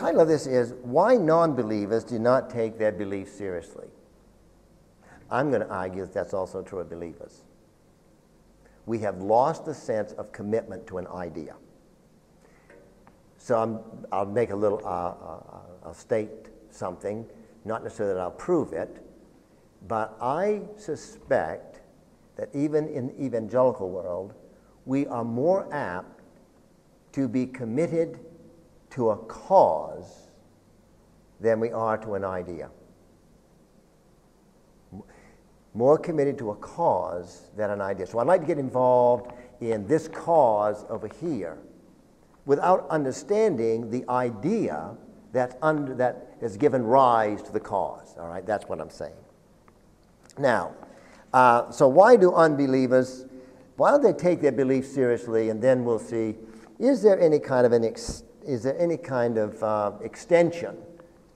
title of this is Why Non-Believers Do Not Take Their Beliefs Seriously. I'm going to argue that that's also true of believers. We have lost the sense of commitment to an idea. So I'll make a little, I'll state something, not necessarily that I'll prove it, but I suspect that even in the evangelical world, we are more apt to be committed to a cause than we are to an idea. More committed to a cause than an idea. So I'd like to get involved in this cause over here without understanding the idea that has given rise to the cause. All right, that's what I'm saying. Now, so why do unbelievers, why don't they take their beliefs seriously? And then we'll see, is there any kind of extension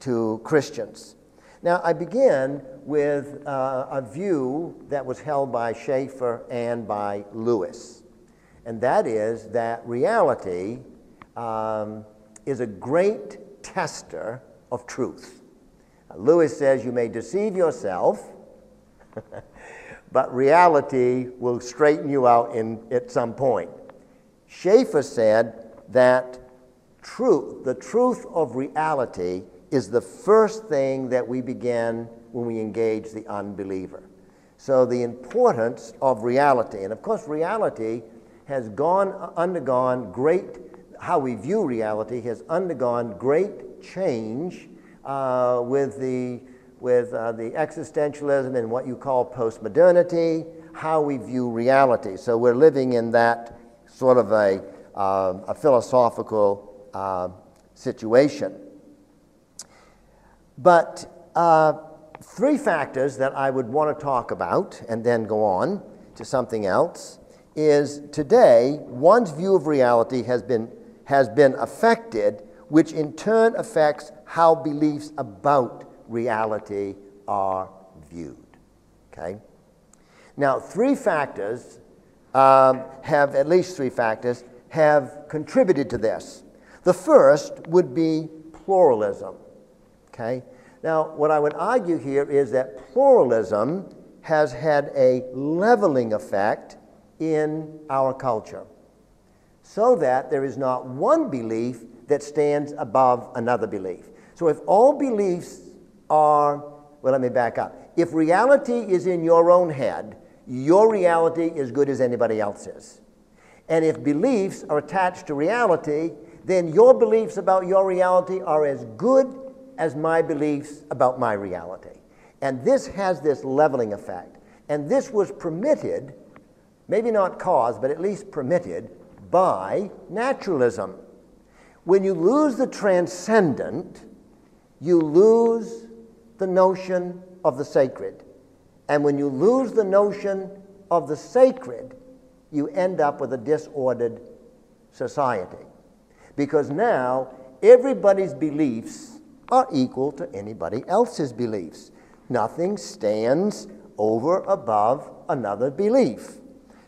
to Christians? Now, I begin with a view that was held by Schaeffer and by Lewis, and that is that reality is a great tester of truth. Lewis says you may deceive yourself, but reality will straighten you out at some point. Schaeffer said that the truth of reality is the first thing that we begin when we engage the unbeliever. So the importance of reality, and of course reality has undergone great, how we view reality has undergone great change with the existentialism and what you call post-modernity, how we view reality. So we're living in that sort of a philosophical situation. But three factors that I would want to talk about and then go on to something else is today one's view of reality has been affected, which in turn affects how beliefs about reality are viewed. Okay? Now, at least three factors have contributed to this. The first would be pluralism. Okay? Now, what I would argue here is that pluralism has had a leveling effect in our culture, so that there is not one belief that stands above another belief. So if all beliefs let me back up. If reality is in your own head, your reality is as good as anybody else's. And if beliefs are attached to reality, then your beliefs about your reality are as good as my beliefs about my reality. And this has this leveling effect. And this was permitted, maybe not caused, but at least permitted by naturalism. When you lose the transcendent, you lose the notion of the sacred. And when you lose the notion of the sacred, you end up with a disordered society. Because now everybody's beliefs are equal to anybody else's beliefs. Nothing stands above another belief.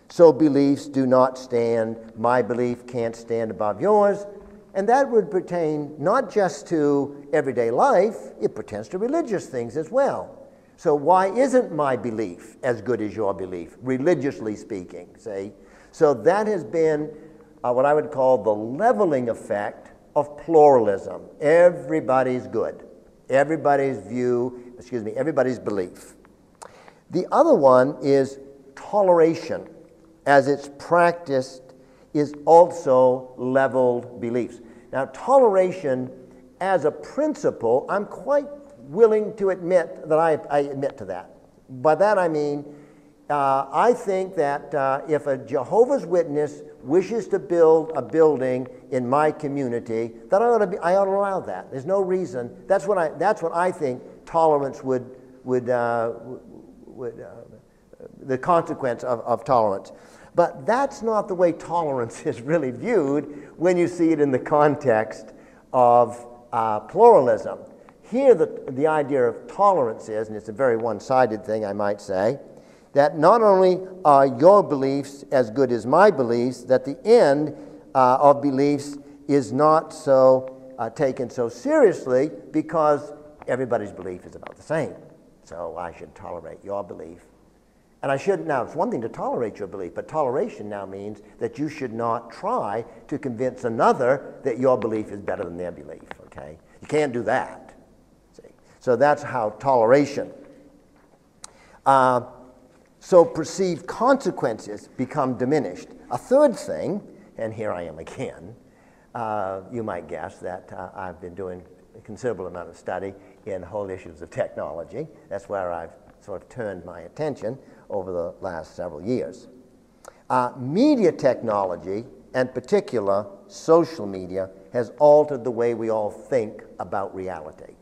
So beliefs do not stand, my belief can't stand above yours. And that would pertain not just to everyday life, it pertains to religious things as well. So why isn't my belief as good as your belief, religiously speaking, see? So that has been what I would call the leveling effect of pluralism. Everybody's good. Everybody's belief. The other one is toleration, as it's practiced is also leveled beliefs. Now, toleration as a principle, I'm quite willing to admit that I admit to that. By that I mean, I think that if a Jehovah's Witness wishes to build a building in my community, that I ought to allow that. There's no reason. That's what I think tolerance would the consequence of tolerance. But that's not the way tolerance is really viewed when you see it in the context of pluralism. Here the idea of tolerance is, and it's a very one-sided thing I might say, that not only are your beliefs as good as my beliefs, that the end of beliefs is not so taken so seriously because everybody's belief is about the same. So I should tolerate your belief. And I shouldn't. Now, it's one thing to tolerate your belief, but toleration now means that you should not try to convince another that your belief is better than their belief, okay? You can't do that. See? So that's how toleration. So perceived consequences become diminished. A third thing, and here I am again, you might guess that I've been doing a considerable amount of study in whole issues of technology. That's where I've sort of turned my attention over the last several years. Media technology, and particular social media, has altered the way we all think about reality.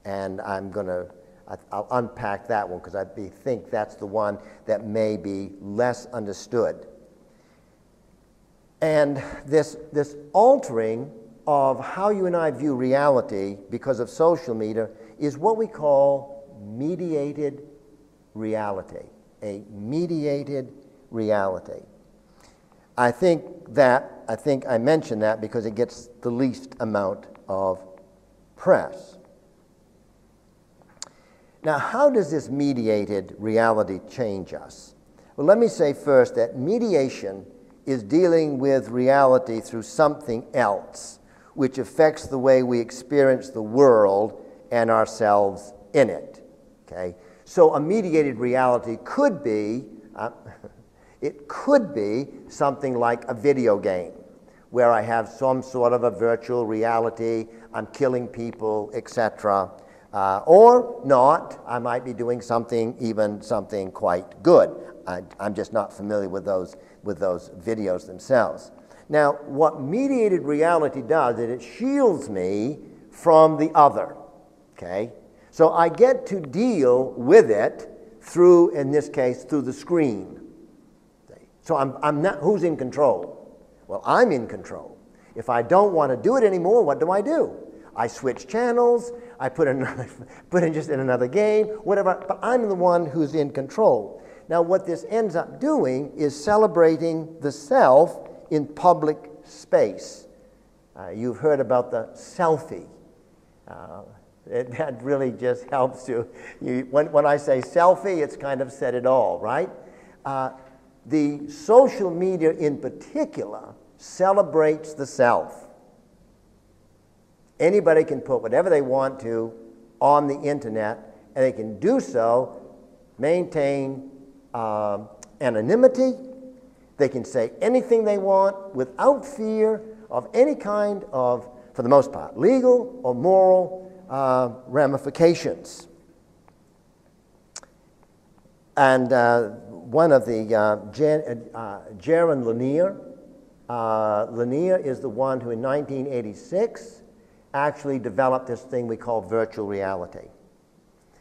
And I'll unpack that one because I think that's the one that may be less understood. And this altering of how you and I view reality because of social media is what we call mediated reality, a mediated reality. I think I mention that because it gets the least amount of press. Now, how does this mediated reality change us? Well, let me say first that mediation is dealing with reality through something else, which affects the way we experience the world and ourselves in it. Okay? So a mediated reality could be, it could be something like a video game, where I have some sort of a virtual reality, I'm killing people, etc. Or not, I might be doing something quite good. I'm just not familiar with those videos themselves. Now, what mediated reality does is it shields me from the other, okay? So I get to deal with it through, in this case, through the screen. So I'm not, who's in control? Well, I'm in control. If I don't want to do it anymore, what do? I switch channels, I put in just in another game, whatever, but I'm the one who's in control. Now, what this ends up doing is celebrating the self in public space. You've heard about the selfie. That really just helps you. When I say selfie, it's kind of said it all, right? The social media in particular celebrates the self. Anybody can put whatever they want to on the internet, and they can do so, maintain anonymity. They can say anything they want without fear of any kind of, for the most part, legal or moral ramifications. And one of the, Jaron Lanier is the one who in 1986 actually developed this thing we call virtual reality.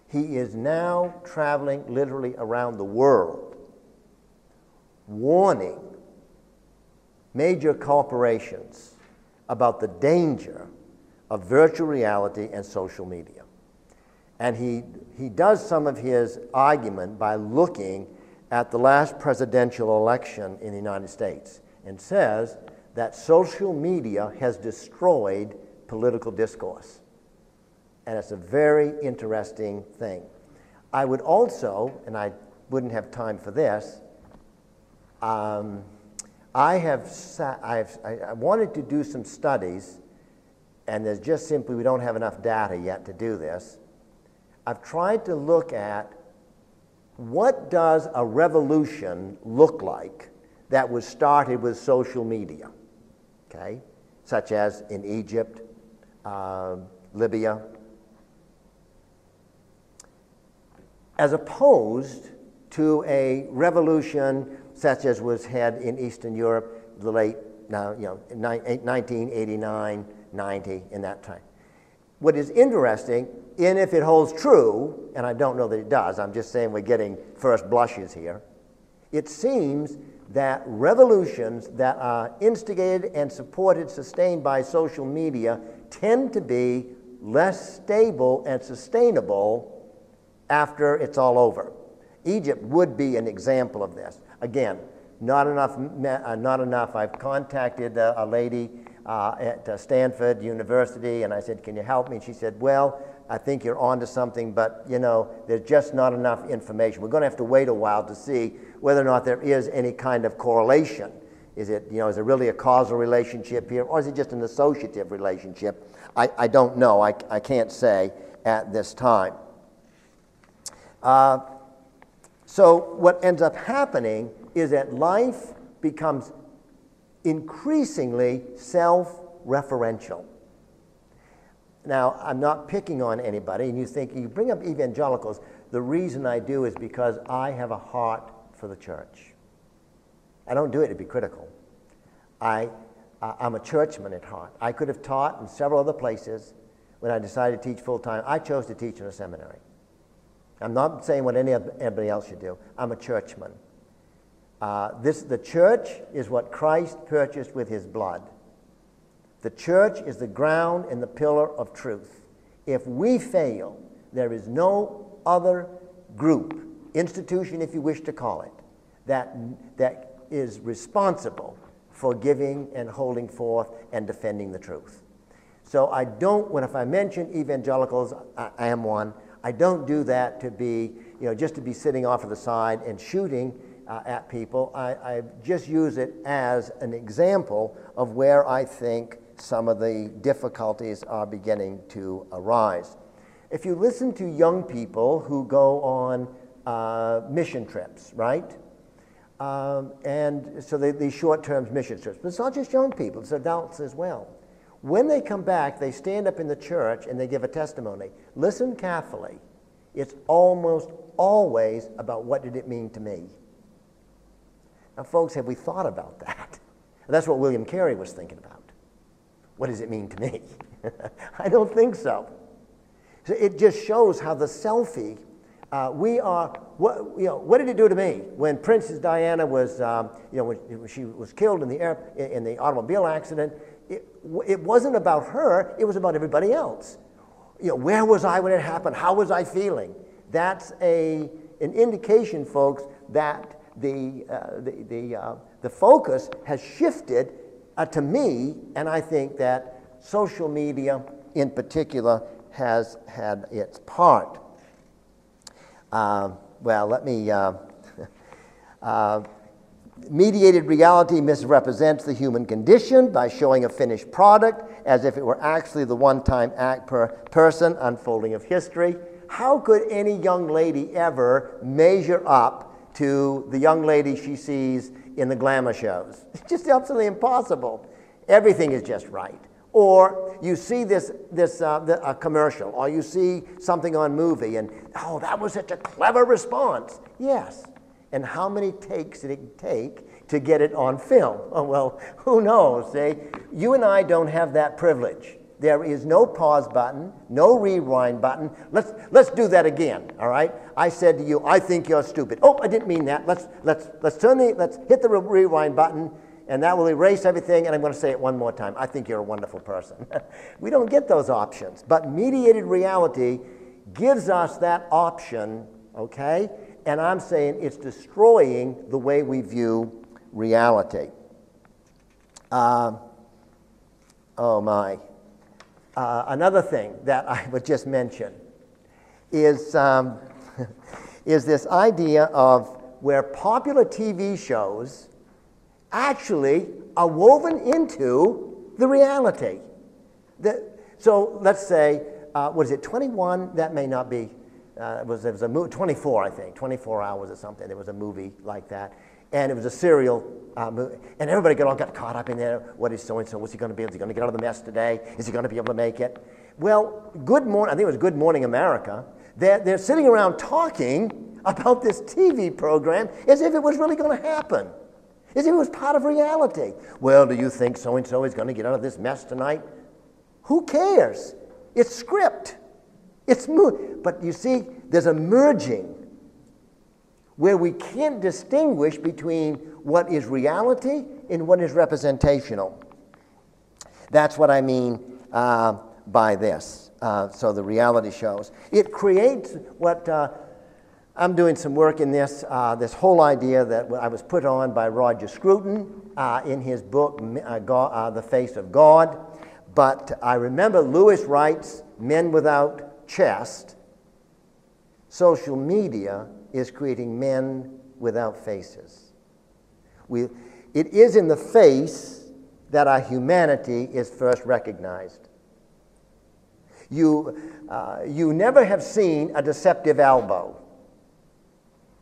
He is now traveling literally around the world, warning major corporations about the danger of virtual reality and social media. And he does some of his argument by looking at the last presidential election in the United States and says that social media has destroyed political discourse. And it's a very interesting thing. I would also, and I wouldn't have time for this, I wanted to do some studies, and there's just simply, we don't have enough data yet to do this. I've tried to look at what does a revolution look like that was started with social media, okay? Such as in Egypt, Libya, as opposed to a revolution such as was had in Eastern Europe, the late, 1989, 90, in that time. What is interesting, and if it holds true, and I don't know that it does, I'm just saying we're getting first blushes here, it seems that revolutions that are instigated and supported, sustained by social media, tend to be less stable and sustainable after it's all over. Egypt would be an example of this. Again, not enough. I've contacted a lady at Stanford University, and I said, can you help me? And she said, well, I think you're onto something, but you know, there's just not enough information. We're going to have to wait a while to see whether or not there is any kind of correlation. Is it, you know, is it really a causal relationship here, or is it just an associative relationship? I don't know. I can't say at this time. So what ends up happening is that life becomes increasingly self-referential. Now, I'm not picking on anybody, and you think, you bring up evangelicals, the reason I do is because I have a heart for the church. I don't do it to be critical. I'm a churchman at heart. I could have taught in several other places. When I decided to teach full-time, I chose to teach in a seminary. I'm not saying what anybody else should do. I'm a churchman. The church is what Christ purchased with his blood. The church is the ground and the pillar of truth. If we fail, there is no other group, institution if you wish to call it, that is responsible for giving and holding forth and defending the truth. So I don't, if I mention evangelicals, I am one, I don't do that to be, you know, just to be sitting off to the side and shooting at people. I just use it as an example of where I think some of the difficulties are beginning to arise. If you listen to young people who go on mission trips, right? And so these short-term mission trips, but it's not just young people, it's adults as well. When they come back, they stand up in the church and they give a testimony. Listen carefully. It's almost always about what did it mean to me. Now, folks, have we thought about that? That's what William Carey was thinking about. What does it mean to me? I don't think so. So it just shows how the selfie, what did it do to me when Princess Diana was, when she was killed in the automobile accident? It wasn't about her, it was about everybody else. You know, where was I when it happened? How was I feeling? That's an indication, folks, that the focus has shifted to me, and I think that social media in particular has had its part. Mediated reality misrepresents the human condition by showing a finished product as if it were actually the one-time act per person, unfolding of history. How could any young lady ever measure up to the young lady she sees in the glamour shows? It's just absolutely impossible. Everything is just right. Or you see a commercial, or you see something on movie, and, oh, that was such a clever response. Yes. And how many takes did it take to get it on film? Oh, well, who knows, see? You and I don't have that privilege. There is no pause button, no rewind button. Let's do that again, all right? I said to you, I think you're stupid. Oh, I didn't mean that. Let's hit the rewind button, and that will erase everything, and I'm going to say it one more time. I think you're a wonderful person. We don't get those options. But mediated reality gives us that option, okay? And I'm saying it's destroying the way we view reality. Another thing that I would just mention is this idea of where popular TV shows actually are woven into the reality. So let's say, 21? That may not be. There was a movie, 24, I think, 24 hours or something. There was a movie like that. And it was a serial movie. And everybody got caught up in there. What is so-and-so? What's he going to be? Is he going to get out of the mess today? Is he going to be able to make it? Well, I think it was Good Morning America. They're sitting around talking about this TV program as if it was really going to happen. As if it was part of reality. Well, do you think so-and-so is going to get out of this mess tonight? Who cares? It's script. But you see, there's a merging where we can't distinguish between what is reality and what is representational. That's what I mean by this. So the reality shows. It creates what I'm doing some work in this, this whole idea that I was put on by Roger Scruton in his book, The Face of God. But I remember Lewis writes, Men Without Chest. Social media is creating men without faces. It is in the face that our humanity is first recognized. You never have seen a deceptive elbow,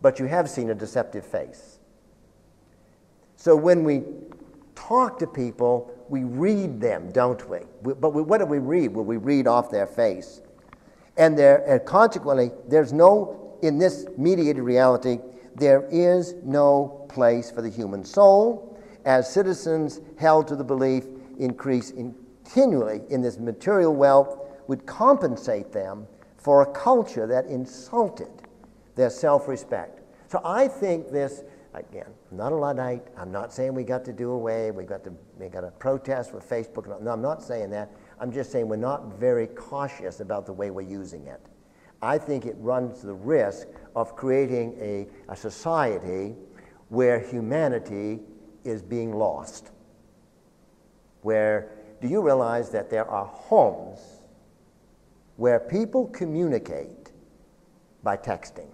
but you have seen a deceptive face. So when we talk to people, we read them, don't we? But what do we read? Well, we read off their face. And consequently, there's no, in this mediated reality, there is no place for the human soul, as citizens held to the belief increase continually in this material wealth would compensate them for a culture that insulted their self-respect. So I think this, again, I'm not a Luddite. I'm not saying we got to do away, we got to protest with Facebook. No, I'm not saying that. I'm just saying we're not very cautious about the way we're using it. I think it runs the risk of creating a society where humanity is being lost. Where, do you realize that there are homes where people communicate by texting?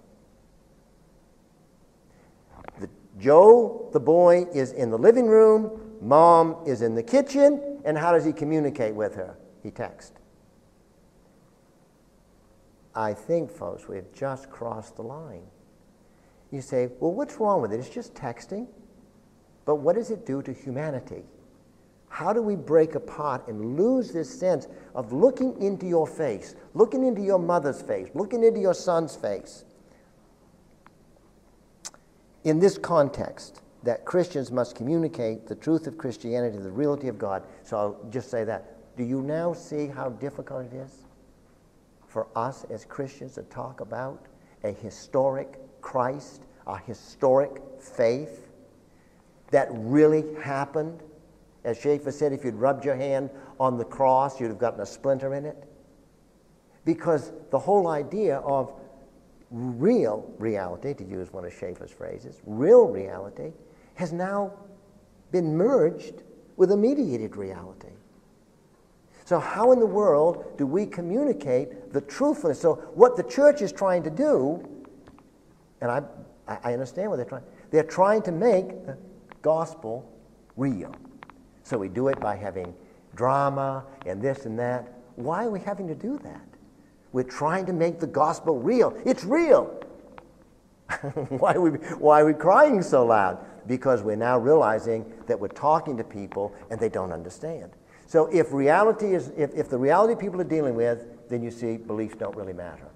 Joe, the boy, is in the living room, Mom is in the kitchen, and how does he communicate with her? He texts. I think, folks, we've just crossed the line. You say, well, what's wrong with it? It's just texting. But what does it do to humanity? How do we break apart and lose this sense of looking into your face, looking into your mother's face, looking into your son's face? In this context, that Christians must communicate the truth of Christianity, the reality of God. So I'll just say that. Do you now see how difficult it is for us as Christians to talk about a historic Christ, a historic faith that really happened? As Schaeffer said, if you'd rubbed your hand on the cross, you'd have gotten a splinter in it. Because the whole idea of real reality, to use one of Schaeffer's phrases, real reality, has now been merged with a mediated reality. So how in the world do we communicate the truthfulness? So what the church is trying to do, and I understand what they're trying to make the gospel real. So we do it by having drama and this and that. Why are we having to do that? We're trying to make the gospel real. It's real. Why are we crying so loud? Because we're now realizing that we're talking to people and they don't understand. So if the reality people are dealing with, then you see beliefs don't really matter.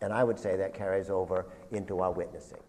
And I would say that carries over into our witnessing.